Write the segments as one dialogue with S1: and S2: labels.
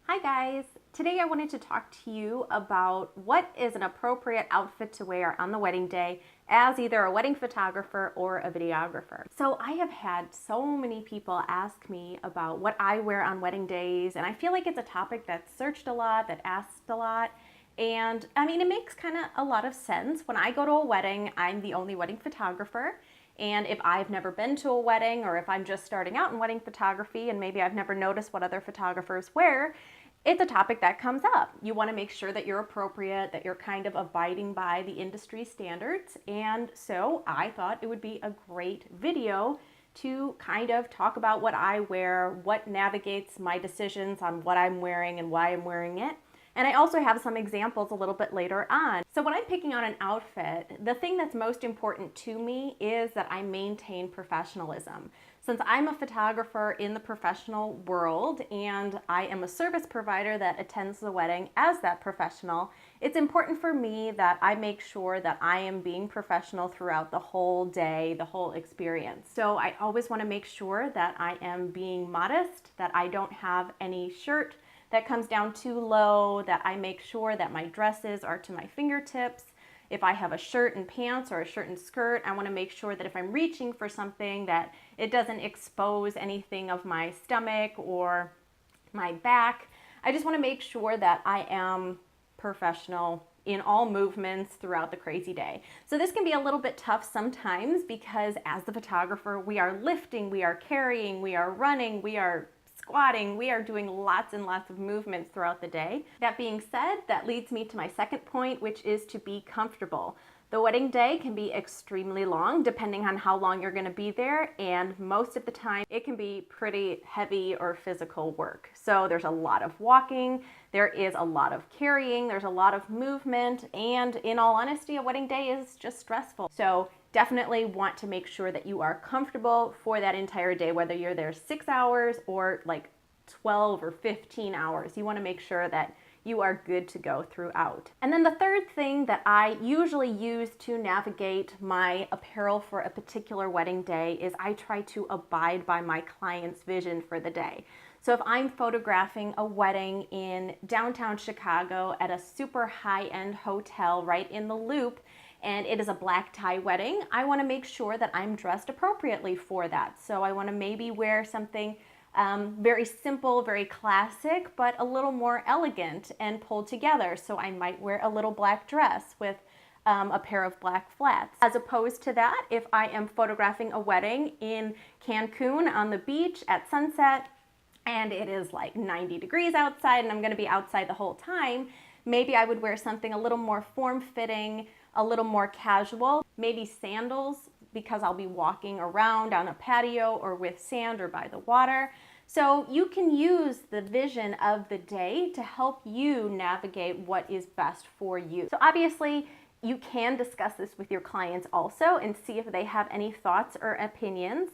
S1: Hi guys! Today I wanted to talk to you about what is an appropriate outfit to wear on the wedding day as either a wedding photographer or a videographer. So I have had so many people ask me about what I wear on wedding days, and I feel like it's a topic that's searched a lot, that asked a lot. And I mean, it makes kind of a lot of sense. When I go to a wedding, I'm the only wedding photographer. And if I've never been to a wedding, or if I'm just starting out in wedding photography and maybe I've never noticed what other photographers wear, it's a topic that comes up. You want to make sure that you're appropriate, that you're kind of abiding by the industry standards. And so I thought it would be a great video to kind of talk about what I wear, what navigates my decisions on what I'm wearing and why I'm wearing it. And I also have some examples a little bit later on. So when I'm picking out an outfit, the thing that's most important to me is that I maintain professionalism. Since I'm a photographer in the professional world and I am a service provider that attends the wedding as that professional, it's important for me that I make sure that I am being professional throughout the whole day, the whole experience. So I always want to make sure that I am being modest, that I don't have any shirt that comes down too low, that I make sure that my dresses are to my fingertips. If I have a shirt and pants or a shirt and skirt, I want to make sure that if I'm reaching for something that it doesn't expose anything of my stomach or my back. I just want to make sure that I am professional in all movements throughout the crazy day. So this can be a little bit tough sometimes because as the photographer, we are lifting, we are carrying, we are running, we are squatting, we are doing lots and lots of movements throughout the day. That being said, that leads me to my second point, which is to be comfortable. The wedding day can be extremely long depending on how long you're going to be there, and most of the time it can be pretty heavy or physical work. So there's a lot of walking, there is a lot of carrying, there's a lot of movement, and in all honesty, a wedding day is just stressful. So definitely want to make sure that you are comfortable for that entire day, whether you're there 6 hours or like 12 or 15 hours. You want to make sure that you are good to go throughout. And then the third thing that I usually use to navigate my apparel for a particular wedding day is I try to abide by my client's vision for the day. So if I'm photographing a wedding in downtown Chicago at a super high-end hotel right in the Loop, and it is a black tie wedding, I want to make sure that I'm dressed appropriately for that. So I want to maybe wear something very simple, very classic, but a little more elegant and pulled together. So I might wear a little black dress with a pair of black flats. As opposed to that, if I am photographing a wedding in Cancun on the beach at sunset, and it is like 90 degrees outside and I'm going to be outside the whole time, maybe I would wear something a little more form-fitting, a little more casual, maybe sandals, because I'll be walking around on a patio or with sand or by the water. So you can use the vision of the day to help you navigate what is best for you. So obviously, you can discuss this with your clients also and see if they have any thoughts or opinions.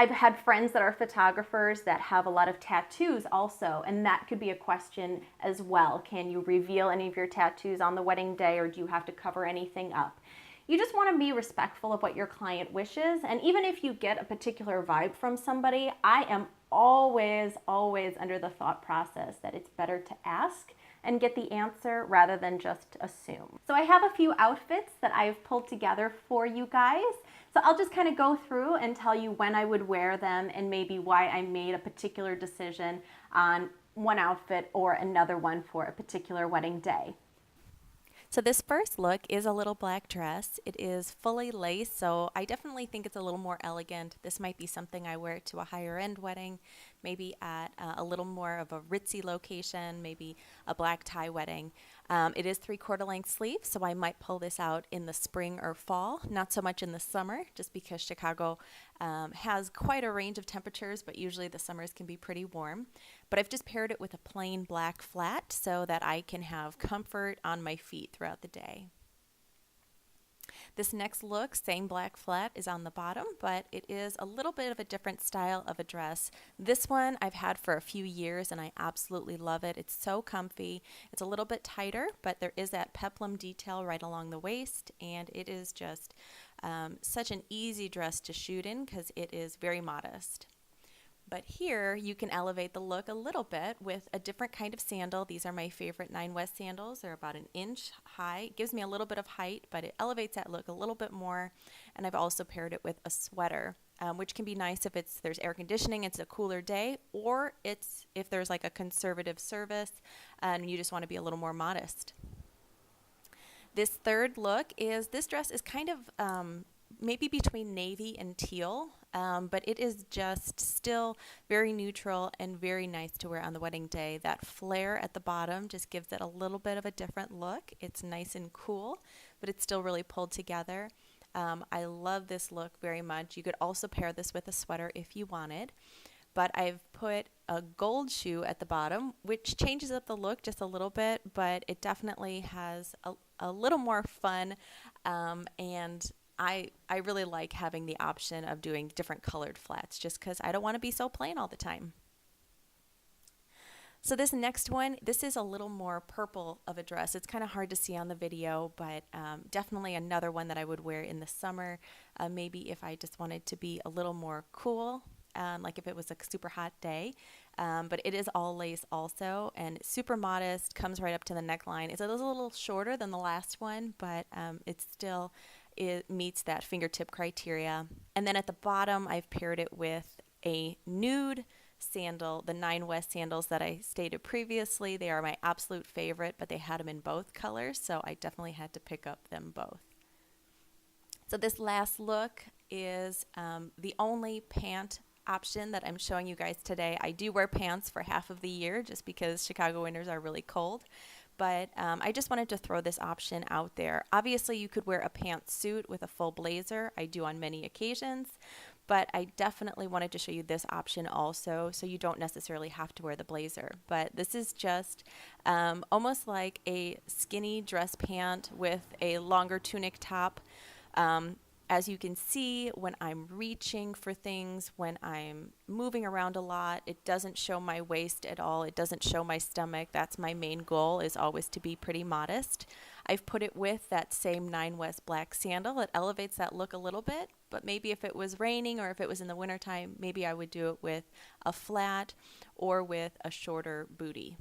S1: I've had friends that are photographers that have a lot of tattoos also, and that could be a question as well. Can you reveal any of your tattoos on the wedding day, or do you have to cover anything up? You just want to be respectful of what your client wishes, and even if you get a particular vibe from somebody, I am always under the thought process that it's better to ask and get the answer rather than just assume. So I have a few outfits that I've pulled together for you guys. So I'll just kind of go through and tell you when I would wear them and maybe why I made a particular decision on one outfit or another one for a particular wedding day. So this first look is a little black dress. It is fully lace, so I definitely think it's a little more elegant. This might be something I wear to a higher end wedding, maybe at a little more of a ritzy location, maybe a black tie wedding. It is 3/4 length sleeve, so I might pull this out in the spring or fall, not so much in the summer, just because Chicago has quite a range of temperatures, but usually the summers can be pretty warm. But I've just paired it with a plain black flat so that I can have comfort on my feet throughout the day. This next look, same black flat, is on the bottom, but it is a little bit of a different style of a dress. This one I've had for a few years and I absolutely love it. It's so comfy. It's a little bit tighter, but there is that peplum detail right along the waist, and it is just such an easy dress to shoot in because it is very modest.
S2: But here you can elevate the look a little bit with a different kind of sandal. These are my favorite 9 West sandals. They're about an inch high. It gives me a little bit of height, but it elevates that look a little bit more. And I've also paired it with a sweater, which can be nice if there's air conditioning, it's a cooler day, or it's if there's like a conservative service and you just want to be a little more modest. This third look is, this dress is kind of maybe between navy and teal, but it is just still very neutral and very nice to wear on the wedding day. That flare at the bottom just gives it a little bit of a different look. It's nice and cool, but it's still really pulled together. I love this look very much. You could also pair this with a sweater if you wanted, but I've put a gold shoe at the bottom, which changes up the look just a little bit, but it definitely has a little more fun, and I really like having the option of doing different colored flats just because I don't want to be so plain all the time. So this next one, this is a little more purple of a dress. It's kind of hard to see on the video, but definitely another one that I would wear in the summer, maybe if I just wanted to be a little more cool, like if it was a super hot day. But it is all lace also, and super modest, comes right up to the neckline. It's a little shorter than the last one, but it meets that fingertip criteria. And then at the bottom, I've paired it with a nude sandal, the 9 West sandals that I stated previously. They are my absolute favorite, but they had them in both colors, so I definitely had to pick up them both. So this last look is the only pant option that I'm showing you guys today. I do wear pants for half of the year just because Chicago winters are really cold, but I just wanted to throw this option out there. Obviously, you could wear a pantsuit with a full blazer. I do on many occasions, but I definitely wanted to show you this option also, so you don't necessarily have to wear the blazer. But this is just almost like a skinny dress pant with a longer tunic top. As you can see, when I'm reaching for things, when I'm moving around a lot, it doesn't show my waist at all. It doesn't show my stomach. That's my main goal, is always to be pretty modest. I've put it with that same 9 West black sandal. It elevates that look a little bit, but maybe if it was raining or if it was in the wintertime, maybe I would do it with a flat or with a shorter bootie.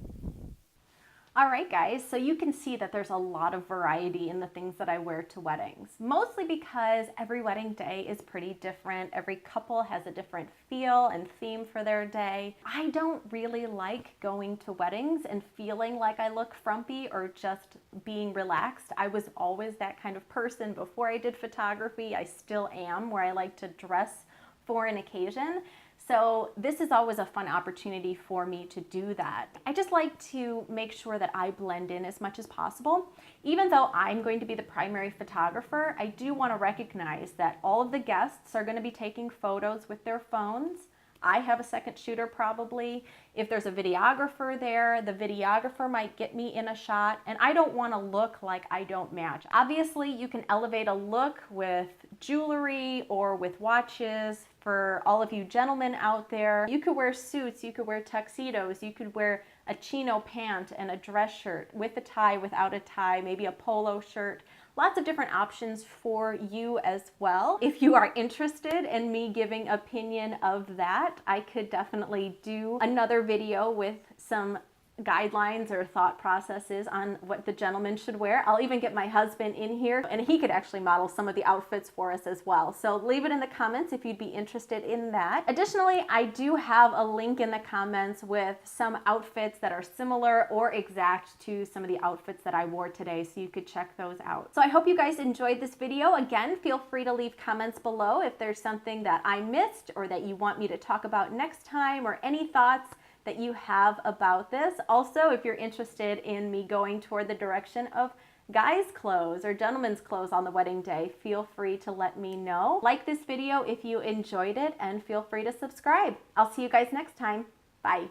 S1: All right, guys, so you can see that there's a lot of variety in the things that I wear to weddings, mostly because every wedding day is pretty different. Every couple has a different feel and theme for their day. I don't really like going to weddings and feeling like I look frumpy or just being relaxed. I was always that kind of person before I did photography. I still am, where I like to dress for an occasion. So this is always a fun opportunity for me to do that. I just like to make sure that I blend in as much as possible. Even though I'm going to be the primary photographer, I do want to recognize that all of the guests are going to be taking photos with their phones. I have a second shooter probably. If there's a videographer there, the videographer might get me in a shot, and I don't want to look like I don't match. Obviously, you can elevate a look with jewelry or with watches. For all of you gentlemen out there, you could wear suits, you could wear tuxedos, you could wear a chino pant and a dress shirt with a tie, without a tie, maybe a polo shirt. Lots of different options for you as well. If you are interested in me giving opinion of that, I could definitely do another video with some guidelines or thought processes on what the gentleman should wear. I'll even get my husband in here and he could actually model some of the outfits for us as well. So leave it in the comments if you'd be interested in that. Additionally, I do have a link in the comments with some outfits that are similar or exact to some of the outfits that I wore today, so you could check those out. So I hope you guys enjoyed this video. Again, feel free to leave comments below if there's something that I missed or that you want me to talk about next time, or any thoughts that you have about this. Also, if you're interested in me going toward the direction of guys' clothes or gentlemen's clothes on the wedding day, feel free to let me know. Like this video if you enjoyed it, and feel free to subscribe. I'll see you guys next time. Bye.